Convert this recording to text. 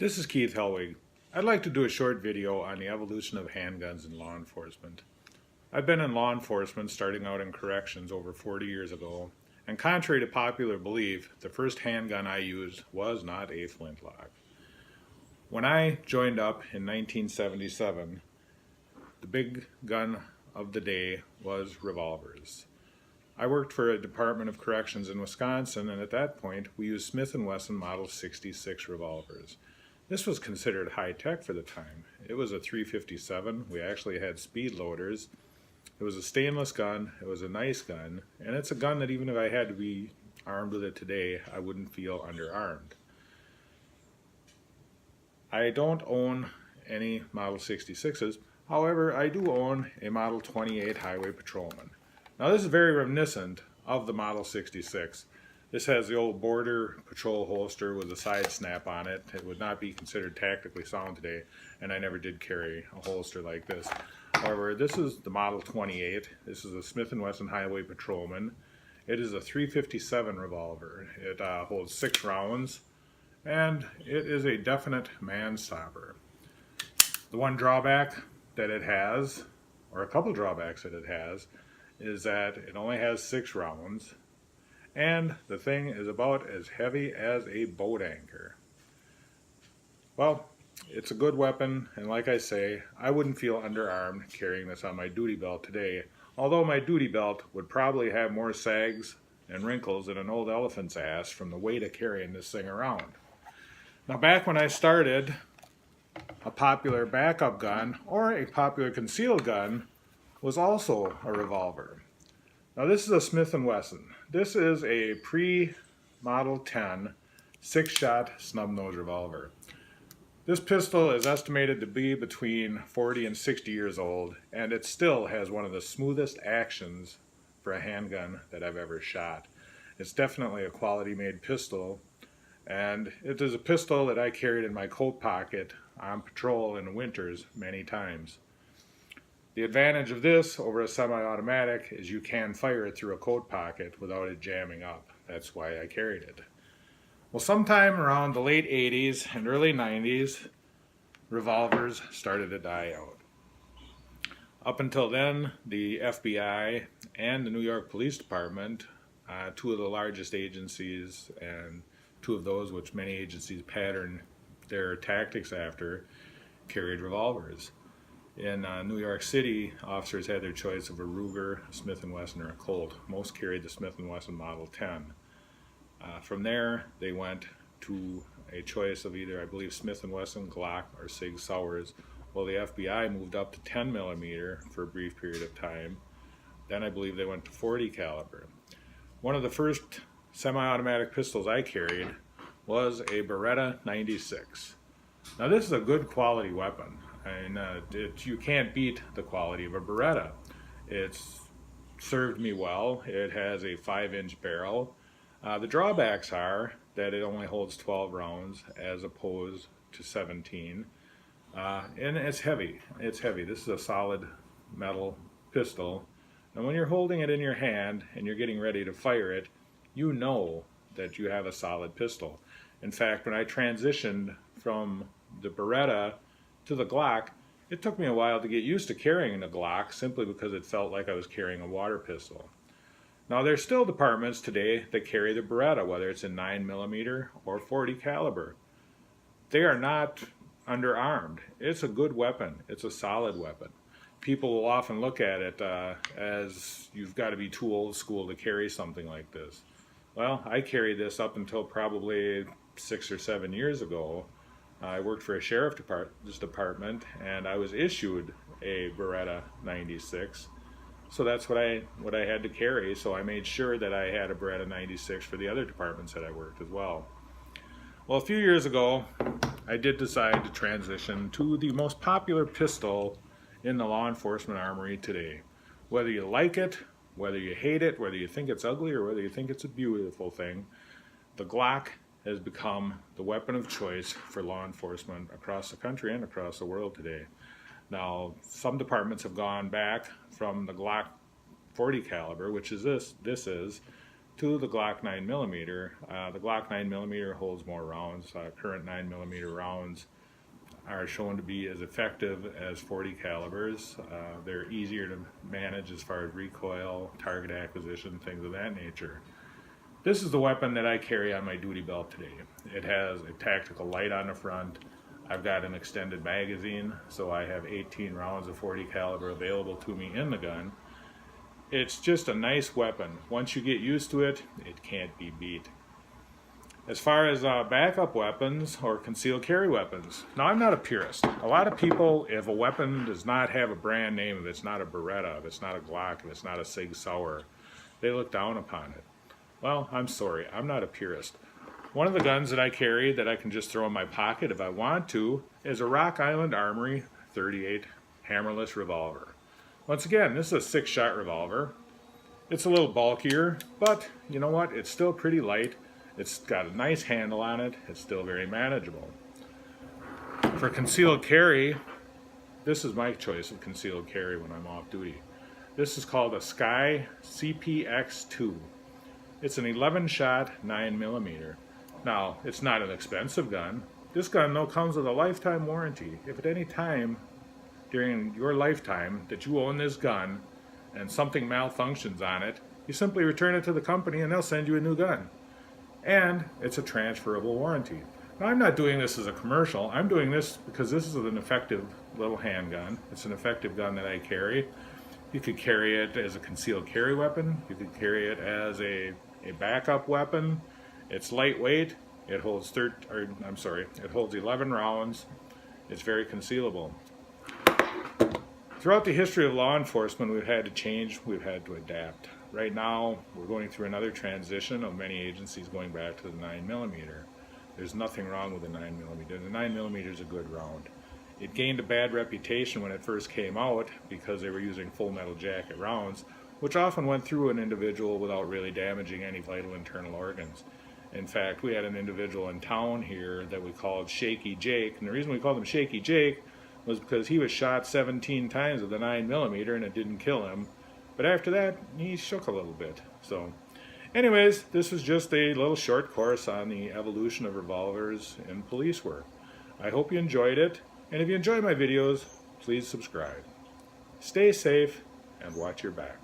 This is Keith Helwig. I'd like to do a short video on the evolution of handguns in law enforcement. I've been in law enforcement starting out in corrections over 40 years ago, and contrary to popular belief, the first handgun I used was not a flintlock. When I joined up in 1977, the big gun of the day was revolvers. I worked for a Department of Corrections in Wisconsin, and at that point we used Smith & Wesson Model 66 revolvers. This was considered high-tech for the time. It was a .357. We actually had speed loaders. It was a stainless gun. It was a nice gun, and it's a gun that even if I had to be armed with it today, I wouldn't feel underarmed. I don't own any Model 66s. However, I do own a Model 28 Highway Patrolman. Now this is very reminiscent of the Model 66. This has the old border patrol holster with a side snap on it. It would not be considered tactically sound today, and I never did carry a holster like this. However, this is the Model 28. This is a Smith & Wesson Highway Patrolman. It is a .357 revolver. It holds 6 rounds, and it is a definite man-stopper. The one drawback that it has, or a couple drawbacks that it has, is that it only has 6 rounds, and the thing is about as heavy as a boat anchor. Well, it's a good weapon, and like I say, I wouldn't feel underarmed carrying this on my duty belt today, although my duty belt would probably have more sags and wrinkles than an old elephant's ass from the weight of carrying this thing around. Now back when I started, a popular backup gun, or a popular concealed gun, was also a revolver. Now this is a Smith & Wesson. This is a pre-Model 10 6-shot snub-nose revolver. This pistol is estimated to be between 40 and 60 years old, and it still has one of the smoothest actions for a handgun that I've ever shot. It's definitely a quality-made pistol, and it is a pistol that I carried in my coat pocket on patrol in the winters many times. The advantage of this over a semi-automatic is you can fire it through a coat pocket without it jamming up. That's why I carried it. Well, sometime around the late 80s and early 90s, revolvers started to die out. Up until then, the FBI and the New York Police Department, two of the largest agencies and two of those which many agencies pattern their tactics after, carried revolvers. In New York City, officers had their choice of a Ruger, a Smith & Wesson, or a Colt. Most carried the Smith & Wesson Model 10. From there, they went to a choice of either, I believe, Smith & Wesson, Glock, or Sig Sauers, while the FBI moved up to 10 millimeter for a brief period of time. Then I believe they went to 40 caliber. One of the first semi-automatic pistols I carried was a Beretta 96. Now this is a good quality weapon. And you can't beat the quality of a Beretta. It's served me well. It has a 5-inch barrel. The drawbacks are that it only holds 12 rounds as opposed to 17. And it's heavy. It's heavy. This is a solid metal pistol. And when you're holding it in your hand and you're getting ready to fire it, you know that you have a solid pistol. In fact, when I transitioned from the Beretta to the Glock, it took me a while to get used to carrying the Glock simply because it felt like I was carrying a water pistol. Now there's still departments today that carry the Beretta, whether it's in 9mm or 40 caliber. They are not underarmed. It's a good weapon. It's a solid weapon. People will often look at it as you've got to be too old school to carry something like this. Well, I carried this up until probably 6 or 7 years ago. I worked for a sheriff's department, and I was issued a Beretta 96, so that's what I had to carry. So I made sure that I had a Beretta 96 for the other departments that I worked as well. Well, a few years ago, I did decide to transition to the most popular pistol in the law enforcement armory today. Whether you like it, whether you hate it, whether you think it's ugly, or whether you think it's a beautiful thing, the Glock has become the weapon of choice for law enforcement across the country and across the world today. Now, some departments have gone back from the Glock 40 caliber, which is this is, to the Glock 9mm. The Glock 9mm holds more rounds. Current 9mm rounds are shown to be as effective as 40 calibers. They're easier to manage as far as recoil, target acquisition, things of that nature. This is the weapon that I carry on my duty belt today. It has a tactical light on the front. I've got an extended magazine, so I have 18 rounds of 40 caliber available to me in the gun. It's just a nice weapon. Once you get used to it, it can't be beat. As far as backup weapons or concealed carry weapons, now I'm not a purist. A lot of people, if a weapon does not have a brand name, if it's not a Beretta, if it's not a Glock, if it's not a Sig Sauer, they look down upon it. Well, I'm sorry, I'm not a purist. One of the guns that I carry that I can just throw in my pocket if I want to is a Rock Island Armory 38 hammerless revolver. Once again, this is a 6-shot revolver. It's a little bulkier, but you know what? It's still pretty light. It's got a nice handle on it. It's still very manageable. For concealed carry, this is my choice of concealed carry when I'm off duty. This is called a Sky CPX2. It's an 11-shot 9mm. Now, it's not an expensive gun. This gun, though, comes with a lifetime warranty. If at any time during your lifetime that you own this gun and something malfunctions on it, you simply return it to the company and they'll send you a new gun. And it's a transferable warranty. Now, I'm not doing this as a commercial. I'm doing this because this is an effective little handgun. It's an effective gun that I carry. You could carry it as a concealed carry weapon. You could carry it as a backup weapon. It's lightweight. It holds 11 rounds. It's very concealable. Throughout the history of law enforcement, we've had to change, we've had to adapt. Right now, we're going through another transition of many agencies going back to the 9mm. There's nothing wrong with the 9mm. The 9mm is a good round. It gained a bad reputation when it first came out because they were using full metal jacket rounds, which often went through an individual without really damaging any vital internal organs. In fact, we had an individual in town here that we called Shaky Jake, and the reason we called him Shaky Jake was because he was shot 17 times with a 9mm and it didn't kill him. But after that, he shook a little bit. So, anyways, this was just a little short course on the evolution of revolvers in police work. I hope you enjoyed it, and if you enjoy my videos, please subscribe. Stay safe and watch your back.